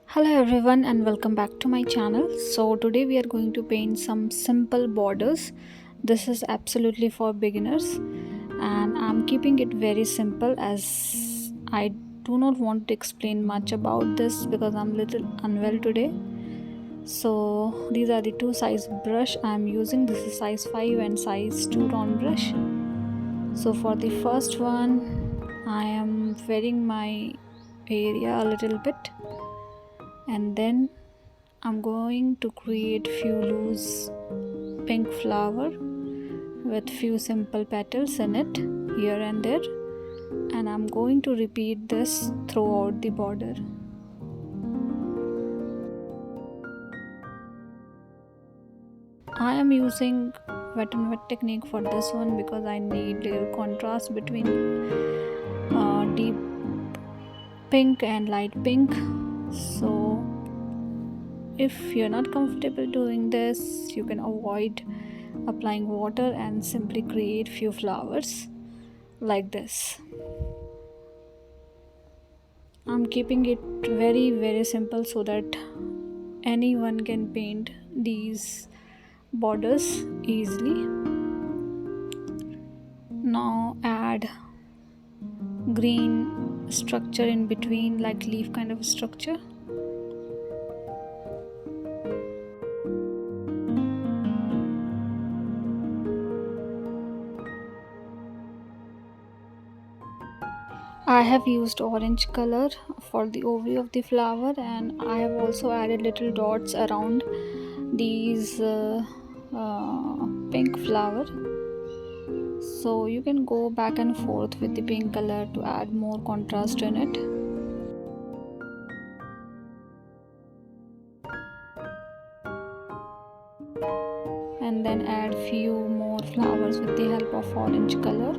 Hello everyone and welcome back to my channel. So today we are going to paint some simple borders. This is absolutely for beginners and I'm keeping it very simple as I do not want to explain much about this because I'm little unwell today. So these are the two size brush I'm using. This is size 5 and size 2 round brush. So for the first one I am varying my area a little bit, and then I'm going to create few loose pink flower with few simple petals in it here and there, and I'm going to repeat this throughout the border. I am using wet and wet technique for this one because I need little contrast between deep pink and light pink. So if you're not comfortable doing this, you can avoid applying water and simply create few flowers like this. I'm keeping it very simple so that anyone can paint these borders easily. Now add green structure in between, like leaf kind of structure. I have used orange color for the ovary of the flower, and I have also added little dots around these pink flower. So you can go back and forth with the pink color to add more contrast in it. And then add few more flowers with the help of orange color.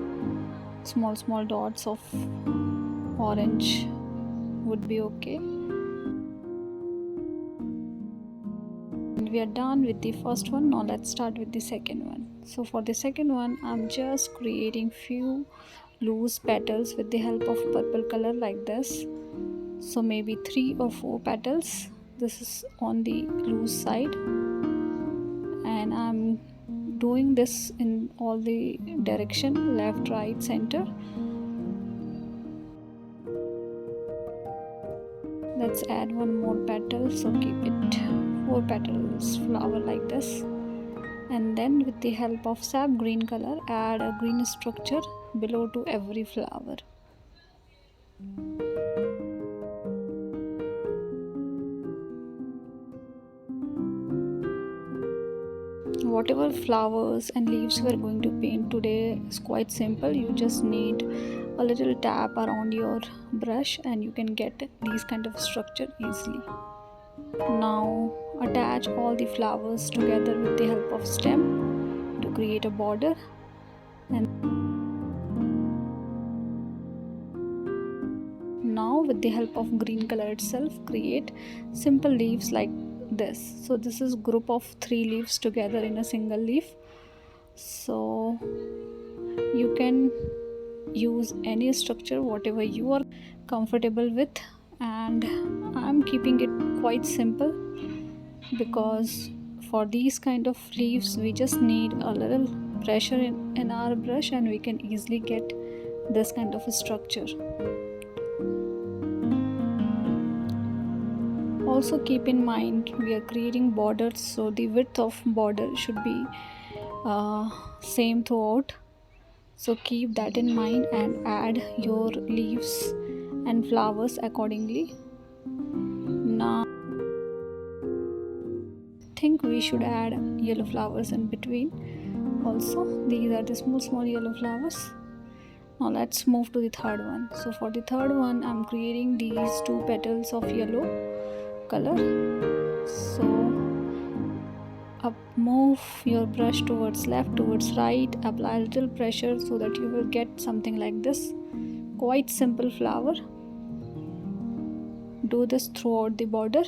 Small dots of orange would be okay. And we are done with the first one. Now let's start with the second one. So for the second one, I'm just creating few loose petals with the help of purple color like this. So maybe 3 or 4 petals. This is on the loose side, and I'm doing this in all the direction, left, right, center. Let's add one more petal, so keep it 4 petals flower like this. And then with the help of sap green color, add a green structure below to every flower. Whatever flowers and leaves we're going to paint today is quite simple. You just need a little tap around your brush and you can get these kind of structure easily. Now attach all the flowers together with the help of stem to create a border, and now with the help of green color itself create simple leaves like this. So this is group of 3 leaves together in a single leaf. So you can use any structure whatever you are comfortable with, and I'm keeping it quite simple because for these kind of leaves we just need a little pressure in our brush and we can easily get this kind of a structure. Also keep in mind we are creating borders, so the width of border should be same throughout. So keep that in mind and add your leaves and flowers accordingly. Now I think we should add yellow flowers in between also. These are the small yellow flowers. Now let's move to the third one. So for the third one I'm creating these 2 petals of yellow color. So up, move your brush towards left, towards right, apply a little pressure so that you will get something like this. Quite simple flower. Do this throughout the border.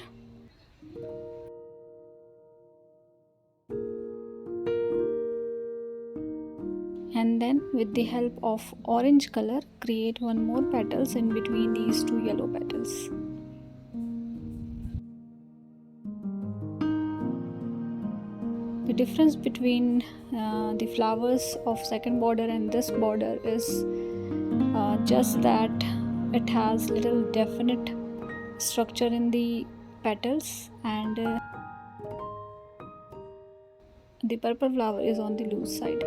And then with the help of orange color create one more petals in between these 2 yellow petals. petals. The difference between the flowers of second border and this border is just that it has little definite structure in the petals, and the purple flower is on the loose side.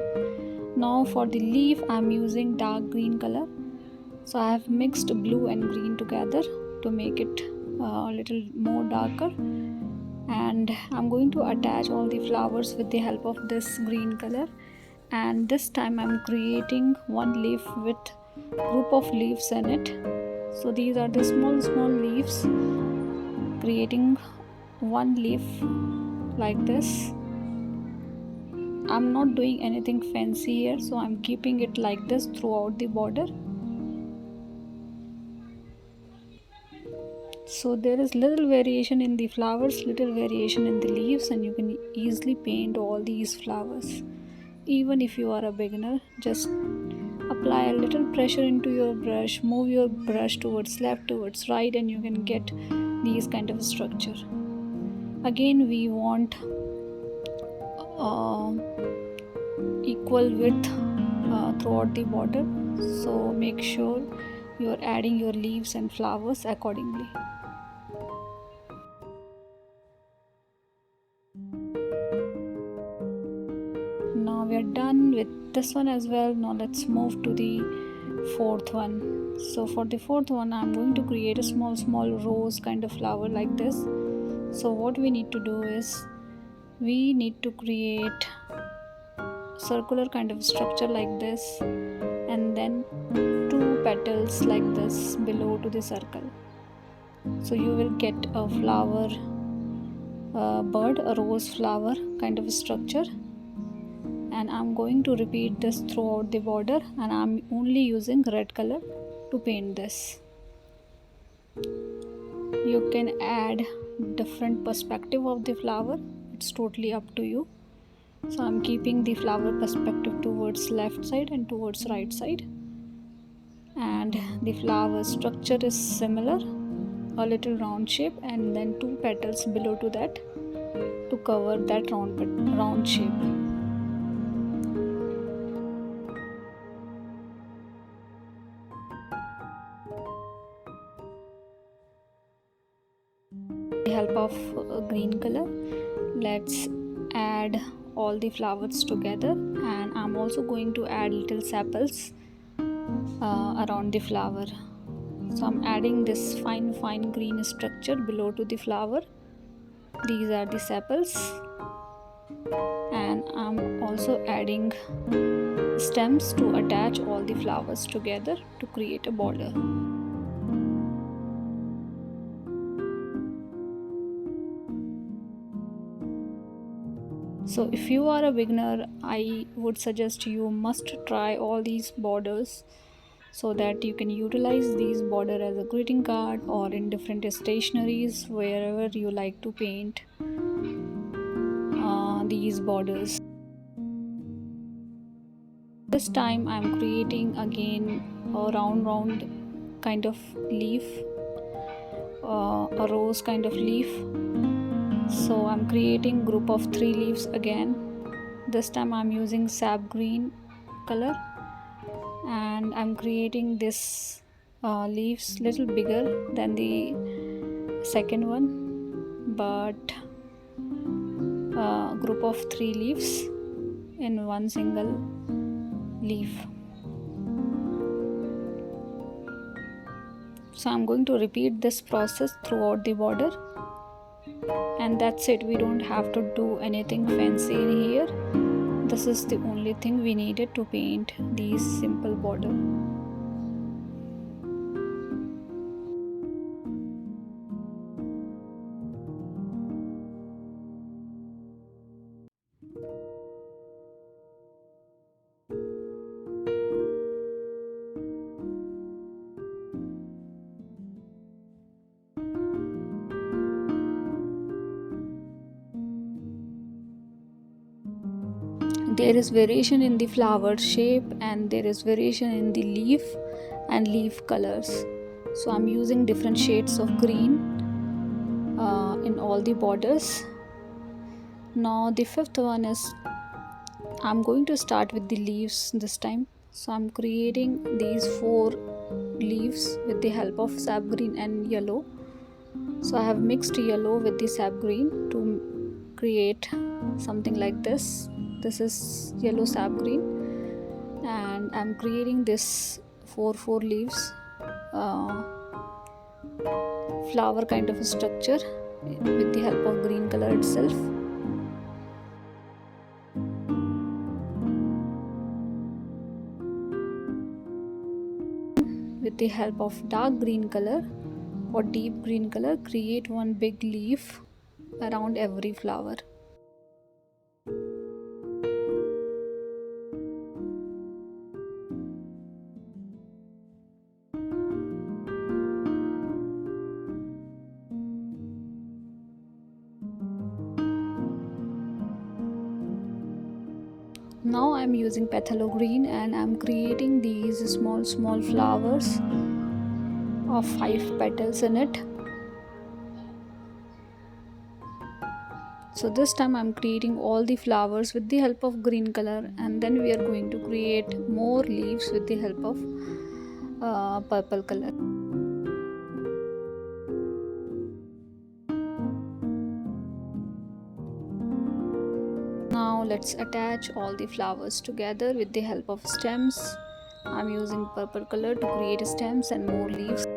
Now for the leaf I am using dark green color. So I have mixed blue and green together to make it a little more darker, and I'm going to attach all the flowers with the help of this green color. And this time I'm creating one leaf with group of leaves in it. So these are the small leaves, creating one leaf like this. I'm not doing anything fancy here, so I'm keeping it like this throughout the border. So there is little variation in the flowers, little variation in the leaves, and you can easily paint all these flowers. Even if you are a beginner, just apply a little pressure into your brush, move your brush towards left, towards right, and you can get these kind of structure. Again, we want equal width throughout the border, so make sure you are adding your leaves and flowers accordingly. Now we are done with this one as well. Now let's move to the fourth one. So for the fourth one I'm going to create a small rose kind of flower like this. So what we need to do is we need to create circular kind of structure like this, and then two petals like this below to the circle. So you will get a flower bird, a rose flower kind of structure. And I'm going to repeat this throughout the border, and I'm only using red color to paint this. You can add different perspective of the flower, it's totally up to you. So I'm keeping the flower perspective towards left side and towards right side, and the flower structure is similar, a little round shape, and then two petals below to that to cover that round shape. With the help of green color, let's add all the flowers together, and I'm also going to add little sepals around the flower. So I'm adding this fine green structure below to the flower. These are the sepals, and I'm also adding stems to attach all the flowers together to create a border. So if you are a beginner, I would suggest you must try all these borders so that you can utilize these border as a greeting card or in different stationeries, wherever you like to paint these borders. This time I am creating again a round kind of leaf, a rose kind of leaf. So I'm creating group of 3 leaves again. This time I'm using sap green color, and I'm creating this leaves little bigger than the second one, but group of 3 leaves in one single leaf. So I'm going to repeat this process throughout the border, and that's it. We don't have to do anything fancy in here. This is the only thing we needed to paint these simple border. There is variation in the flower shape, and there is variation in the leaf and leaf colors. So I'm using different shades of green in all the borders. Now the fifth one is, I'm going to start with the leaves this time. So I'm creating these 4 leaves with the help of sap green and yellow. So I have mixed yellow with the sap green to create something like this. This is yellow sap green, and I'm creating this 4 leaves flower kind of a structure with the help of green color itself. With the help of dark green color or deep green color, create one big leaf around every flower. Now I'm using phthalo green and I'm creating these small flowers of 5 petals in it. So this time I'm creating all the flowers with the help of green color, and then we are going to create more leaves with the help of purple color. Now let's attach all the flowers together with the help of stems. I'm using purple color to create stems and more leaves.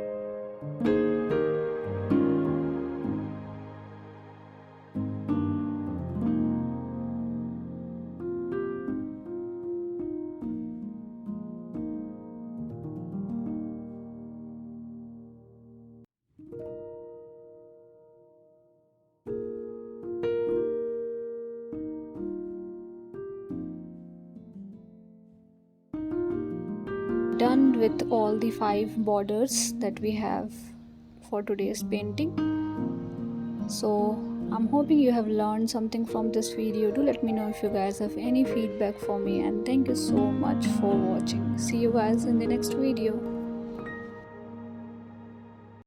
Done with all the 5 borders that we have for today's painting. So I'm hoping you have learned something from this video. Do let me know if you guys have any feedback for me, and thank you so much for watching. See you guys in the next video.